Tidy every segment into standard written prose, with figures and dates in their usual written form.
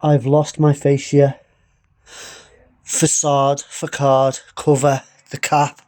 I've lost my fascia, facade, cover, the cap.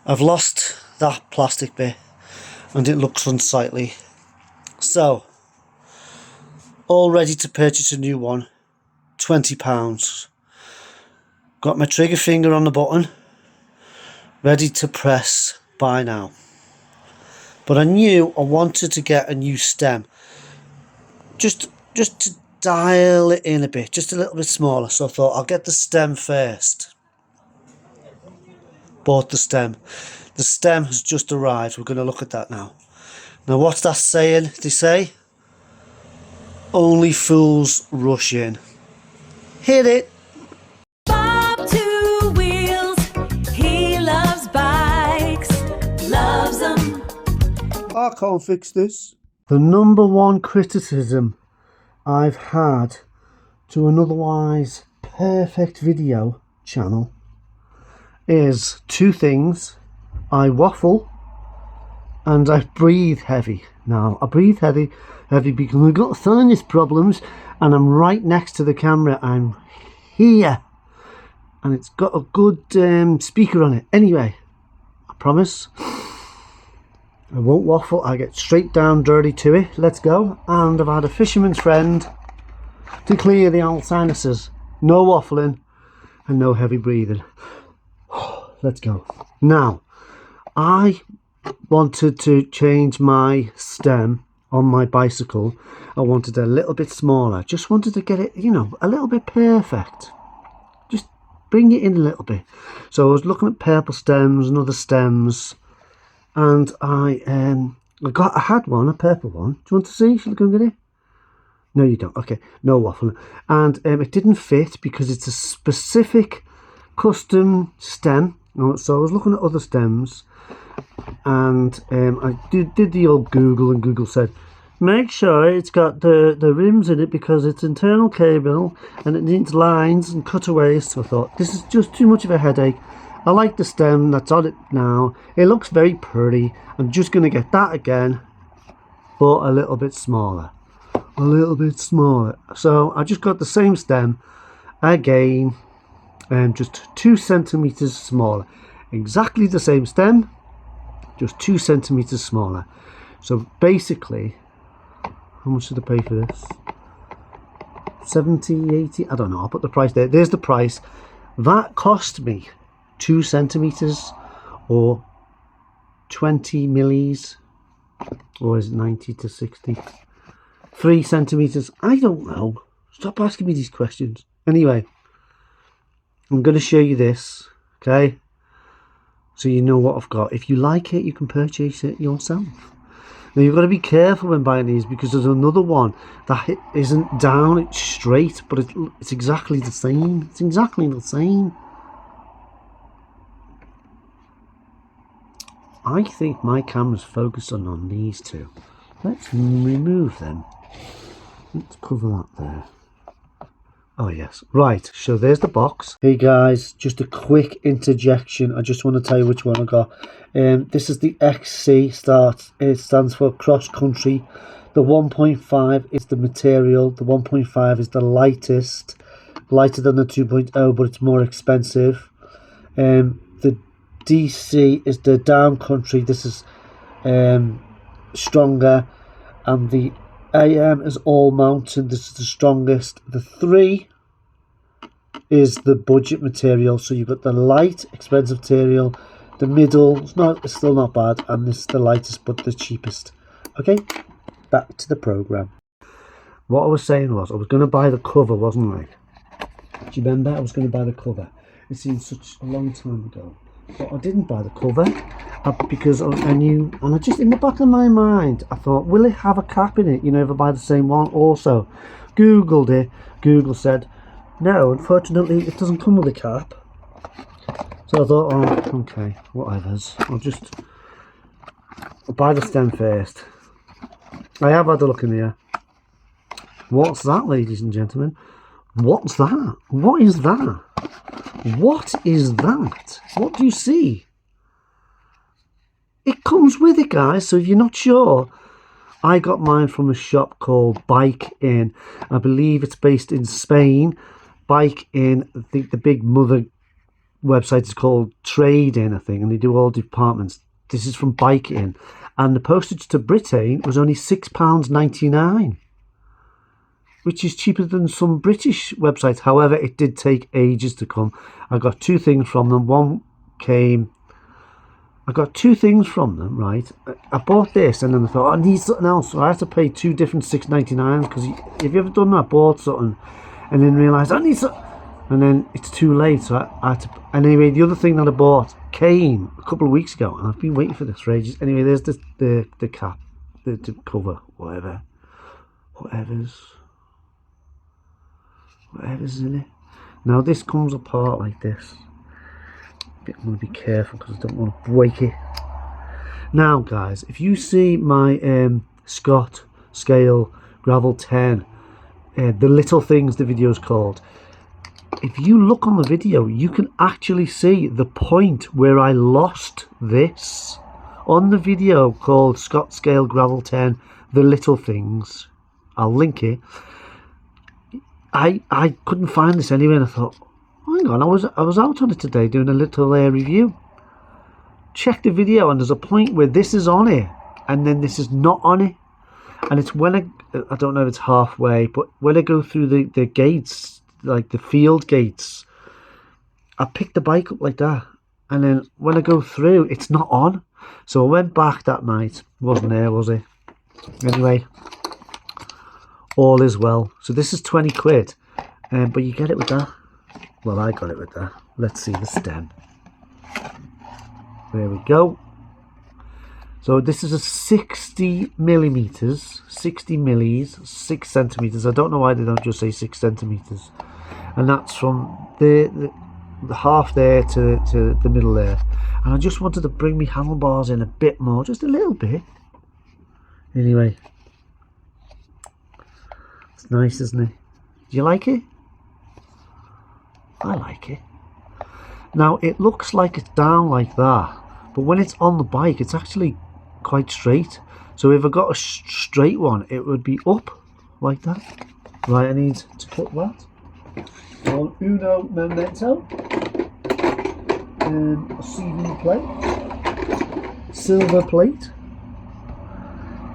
I've lost that plastic bit and it looks unsightly. So, all ready to purchase a new one, £20. Got my trigger finger on the button, ready to press buy now. But I knew I wanted to get a new stem, just to dial it in a bit, just a little bit smaller. So I thought I'll get the stem first. Bought the stem. The stem has just arrived. We're going to look at that now. Now what's that saying? They say, only fools rush in. Hit it. Bob Two Wheels, he loves bikes, loves them. I can't fix this. The number one criticism I've had to an otherwise perfect video channel is two things. I waffle and I breathe heavy. Now I breathe heavy because I've got sinus problems and I'm right next to the camera. I'm here and it's got a good speaker on it. Anyway, I promise I won't waffle. I get straight down dirty to it. Let's go. And I've had a fisherman's friend to clear the old sinuses. No waffling and no heavy breathing. Let's go. Now, I wanted to change my stem on my bicycle. I wanted it a little bit smaller. Just wanted to get it, you know, a little bit perfect. Just bring it in a little bit. So I was looking at purple stems and other stems. And I had one, a purple one. Do you want to see? Shall I go and get it? No, you don't. Okay, no waffling. And it didn't fit because it's a specific custom stem. So I was looking at other stems, and I did the old Google, and Google said, make sure it's got the rims in it because it's internal cable and it needs lines and cutaways. So I thought, this is just too much of a headache. I like the stem that's on it now. It looks very pretty. I'm just going to get that again, but a little bit smaller. A little bit smaller. So I just got the same stem again, just 2 centimeters smaller. Exactly the same stem, just 2 centimeters smaller. So basically, how much did I pay for this? 70, 80? I don't know. I'll put the price there. There's the price. That cost me 2 centimeters or 20 millis, or is it 90 to 60? 3 centimeters. I don't know. Stop asking me these questions. Anyway, I'm going to show you this, okay? So you know what I've got. If you like it, you can purchase it yourself. Now you've got to be careful when buying these because there's another one that isn't down, it's straight, but it's exactly the same. It's exactly the same. I think my camera's focusing on these two. Let's remove them. Let's cover that there. Oh yes, right, so there's the box. Hey guys, just a quick interjection. I just want to tell you which one I got. This is the XC start. It stands for cross country. The 1.5 is the material. The 1.5 is the lightest, lighter than the 2.0, but it's more expensive. The DC is the down country. This is stronger, and the AM is all mountain. This is the strongest. The 3 is the budget material. So you've got the light, expensive material. The middle, it's still not bad, and this is the lightest but the cheapest. Okay, back to the program. What I was saying was, I was going to buy the cover, wasn't I? Do you remember? I was going to buy the cover. It seemed such a long time ago. But I didn't buy the cover because I knew, and I just, in the back of my mind, I thought, will it have a cap in it? You know, if I buy the same one. Also, Googled it. Google said, no, unfortunately, it doesn't come with a cap. So I thought, oh, okay, whatever's. I'll buy the stem first. I have had a look in here. What's that, ladies and gentlemen? What's that? What is that? What is that? What do you see? It comes with it, guys, so if you're not sure I got mine from a shop called Bike In. I believe it's based in Spain. Bike In, I think the big mother website is called Trade In, I think, and they do all departments. This is from Bike In, and the postage to Britain was only £6.99, which is cheaper than some British websites. However, it did take ages to come. I got two things from them. I got two things from them, right? I bought this, and then I thought, I need something else. So I had to pay two different £6.99, because have you ever done that? Bought something, and then realised I need something, and then it's too late. So I had to. Anyway, the other thing that I bought came a couple of weeks ago, and I've been waiting for this for ages. Anyway, there's the cap, the cover, whatever's in it. Now this comes apart like this. I'm going to be careful because I don't want to break it. Now guys, if you see my Scott Scale Gravel 10, the little things the video is called, if you look on the video, you can actually see the point where I lost this on the video called Scott Scale Gravel 10, the little things. I'll link it. I couldn't find this anywhere, and I thought, hang on, I was out on it today doing a little review. Check the video, and there's a point where this is on it, and then this is not on it. And it's when I don't know if it's halfway, but when I go through the gates, like the field gates, I pick the bike up like that, and then when I go through, it's not on. So I went back that night. Wasn't there, was it? Anyway, all is well. So this is 20 quid, but you get it with that. Well, I got it with that. Let's see the stem. There we go. So this is a 60 millimeters, 60 millis, 6 centimeters. I don't know why they don't just say 6 centimeters. And that's from the half there to the middle there. And I just wanted to bring my handlebars in a bit more, just a little bit. Anyway, it's nice, isn't it? Do you like it? I like it. Now it looks like it's down like that, but when it's on the bike, it's actually quite straight. So if I got a straight one, it would be up like that. Right, I need to put that on uno momento. A CV plate, silver plate.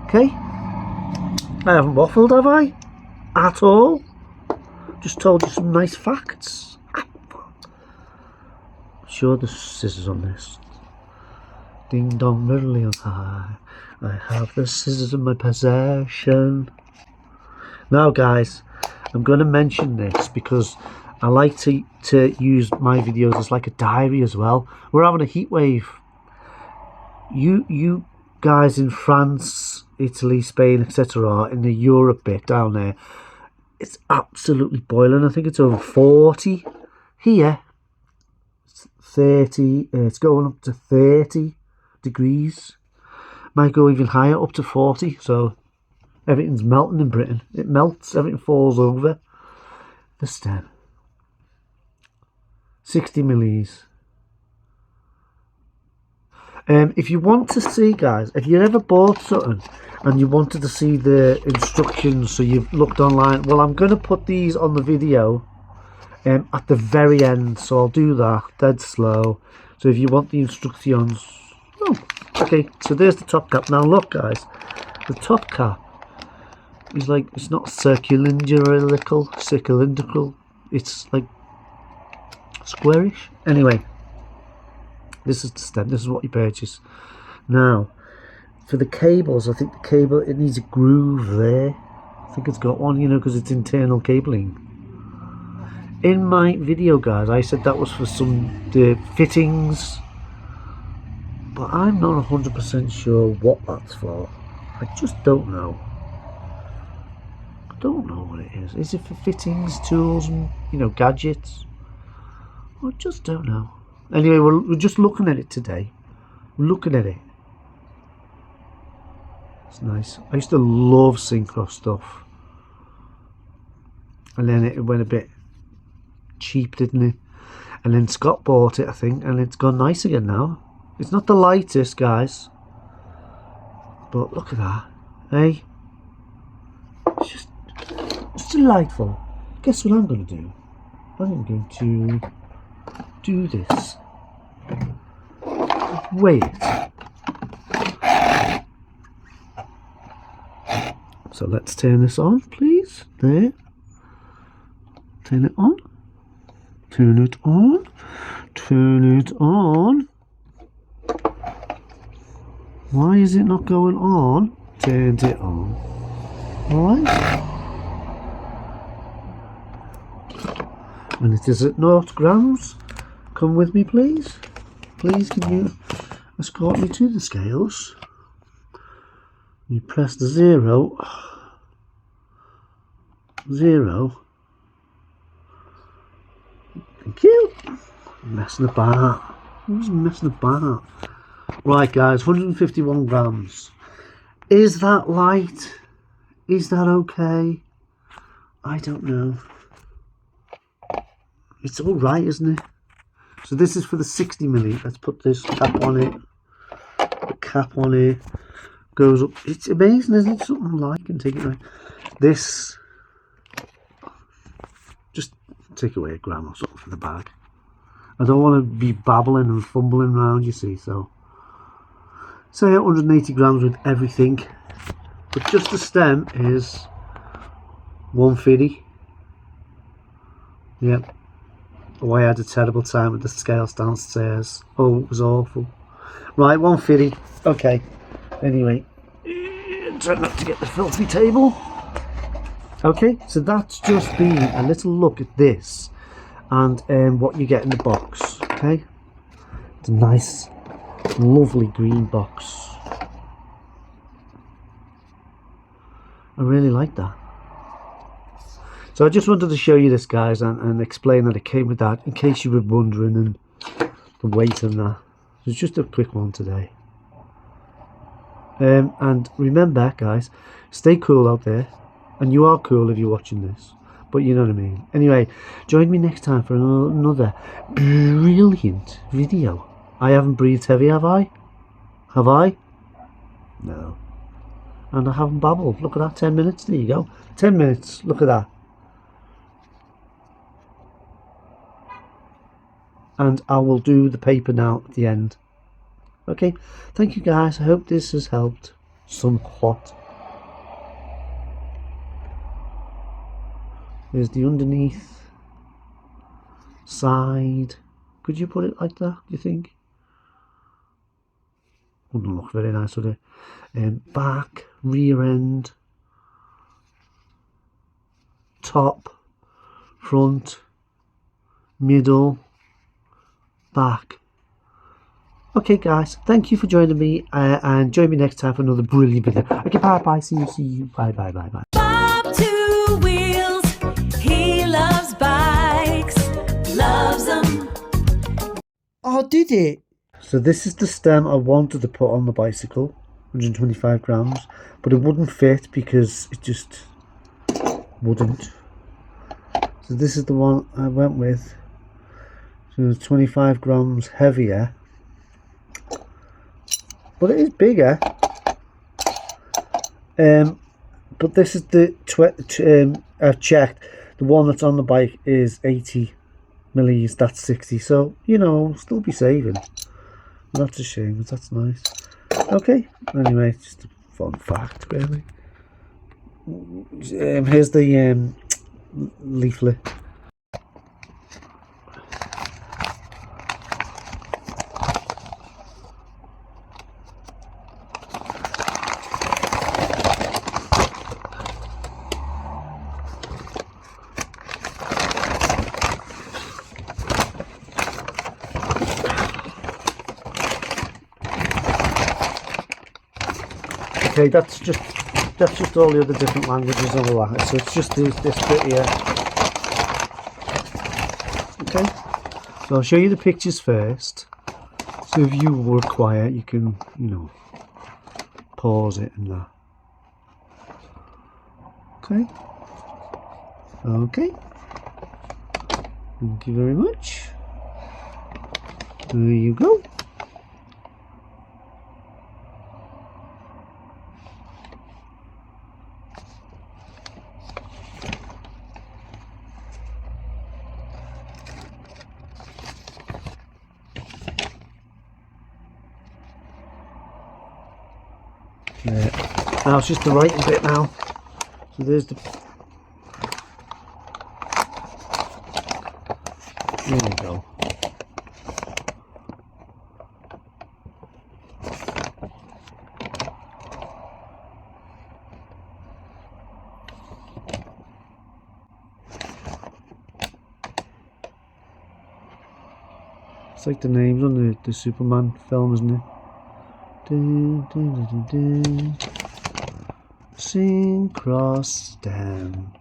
Okay, I haven't waffled, have I? At all. Just told you some nice facts. Sure, there's scissors on this. Ding dong, merrily on high. I have the scissors in my possession. Now, guys, I'm going to mention this because I like to use my videos as like a diary as well. We're having a heat wave. You guys in France, Italy, Spain, etc., in the Europe bit down there, it's absolutely boiling. I think it's over 40 here. 30, it's going up to 30 degrees, might go even higher, up to 40. So everything's melting in Britain. It melts, everything falls over. The stem, 60 millis. If you want to see, guys, if you ever bought something and you wanted to see the instructions, so you've looked online, well, I'm going to put these on the video at the very end, so I'll do that dead slow. So if you want the instructions, oh, okay. So there's the top cap. Now look, guys, the top cap is like, it's not cylindrical. It's like squarish. Anyway, this is the stem. This is what you purchase. Now, for the cables, I think the cable, it needs a groove there. I think it's got one, you know, because it's internal cabling. In my video, guys, I said that was for the fittings, but I'm not 100% sure what that's for. I just don't know. I don't know what it is. Is it for fittings, tools, and, you know, gadgets? I just don't know. Anyway, we're just looking at it today. We're looking at it. It's nice. I used to love Syncros stuff, and then it went a bit cheap, didn't it? And then Scott bought it, I think, and it's gone nice again now. It's not the lightest, guys, but look at that. Hey, it's delightful. Guess what I'm going to do? I'm going to do this. Wait. So let's turn this on, please. There. Turn it on. Turn it on. Turn it on. Why is it not going on? Turned it on. Alright. And it is at 0 grams. Come with me, please. Please, can you escort me to the scales? You press the 0. 0. Thank you. Messing about. Who's messing about? Right, guys, 151 grams. Is that light? Is that okay? I don't know. It's all right, isn't it? So this is for the 60 milli. Let's put this cap on it. The cap on it goes up. It's amazing, isn't it? Something like and take it away. This, just take away a gram or something from the bag. I don't want to be babbling and fumbling around, you see. So say 180 grams with everything, but just the stem is 150. Yep. Oh, I had a terrible time with the scales downstairs. Oh, it was awful. Right, 150. Okay. Anyway, try not to get the filthy table. Okay, so that's just been a little look at this and what you get in the box. Okay, it's a nice, lovely green box. I really like that. So I just wanted to show you this, guys, and explain that it came with that, in case you were wondering, and the weight and that. It's just a quick one today. And remember, guys, stay cool out there. And you are cool if you're watching this. But you know what I mean. Anyway, join me next time for another brilliant video. I haven't breathed heavy, have I? Have I? No. And I haven't babbled. Look at that, 10 minutes. There you go. 10 minutes. Look at that. And I will do the paper now at the end. Okay, thank you, guys. I hope this has helped somewhat. There's the underneath side. Could you put it like that, do you think? Wouldn't look very nice, would it? Back, rear end, top, front, middle, back. Okay, guys, thank you for joining me, and join me next time for another brilliant video. Okay, bye, see you, bye. Bob Two Wheels, he loves bikes, loves them. Oh, did it? So this is the stem I wanted to put on the bicycle, 125 grams, but it wouldn't fit because it just wouldn't. So this is the one I went with. So it's 25 grams heavier, but it is bigger. But this is the I've checked. The one that's on the bike is 80 millis. That's 60. So you know, I'll still be saving. That's a shame, but that's nice. Okay. Anyway, just a fun fact, really. Here's the leaflet. Okay, that's just all the other different languages and all that. So it's just this bit here. Okay, so I'll show you the pictures first. So if you were quiet, you can, you know, pause it and that. Okay. Okay. Thank you very much. There you go. There. Now it's just the writing bit now. So there's the... There we go. It's like the names on the Superman film, isn't it? Syncros stem.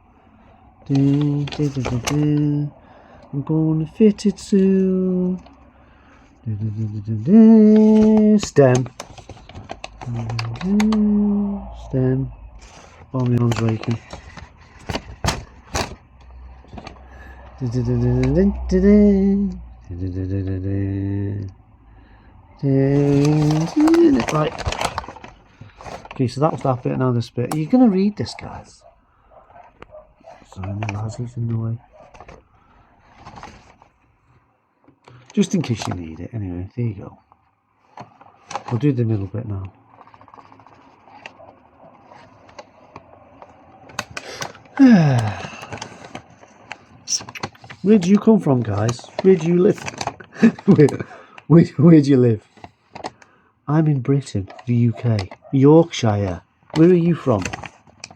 I'm gonna fit it soon. Stem. Stem. Oh, my arm's raking. Right. Okay, so that was that bit. Now this bit. Are you gonna read this, guys? Sorry, my lassie's in the way. Just in case you need it. Anyway, there you go. We'll do the middle bit now. Where do you come from, guys? Where do you live? where do you live? I'm in Britain, the UK, Yorkshire. Where are you from?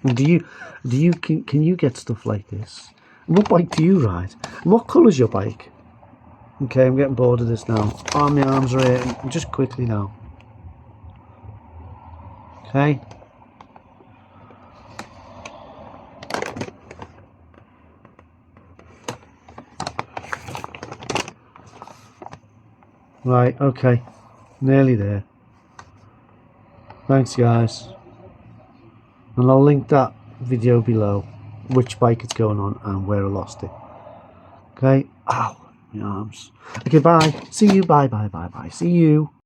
Can you get stuff like this? And what bike do you ride? And what colour's your bike? Okay, I'm getting bored of this now. Oh, my arms are hurting. Just quickly now. Okay. Right, okay. Nearly there. Thanks, guys. And I'll link that video below, which bike it's going on and where I lost it. Okay. Ow, my arms. Okay, bye. See you. Bye. See you.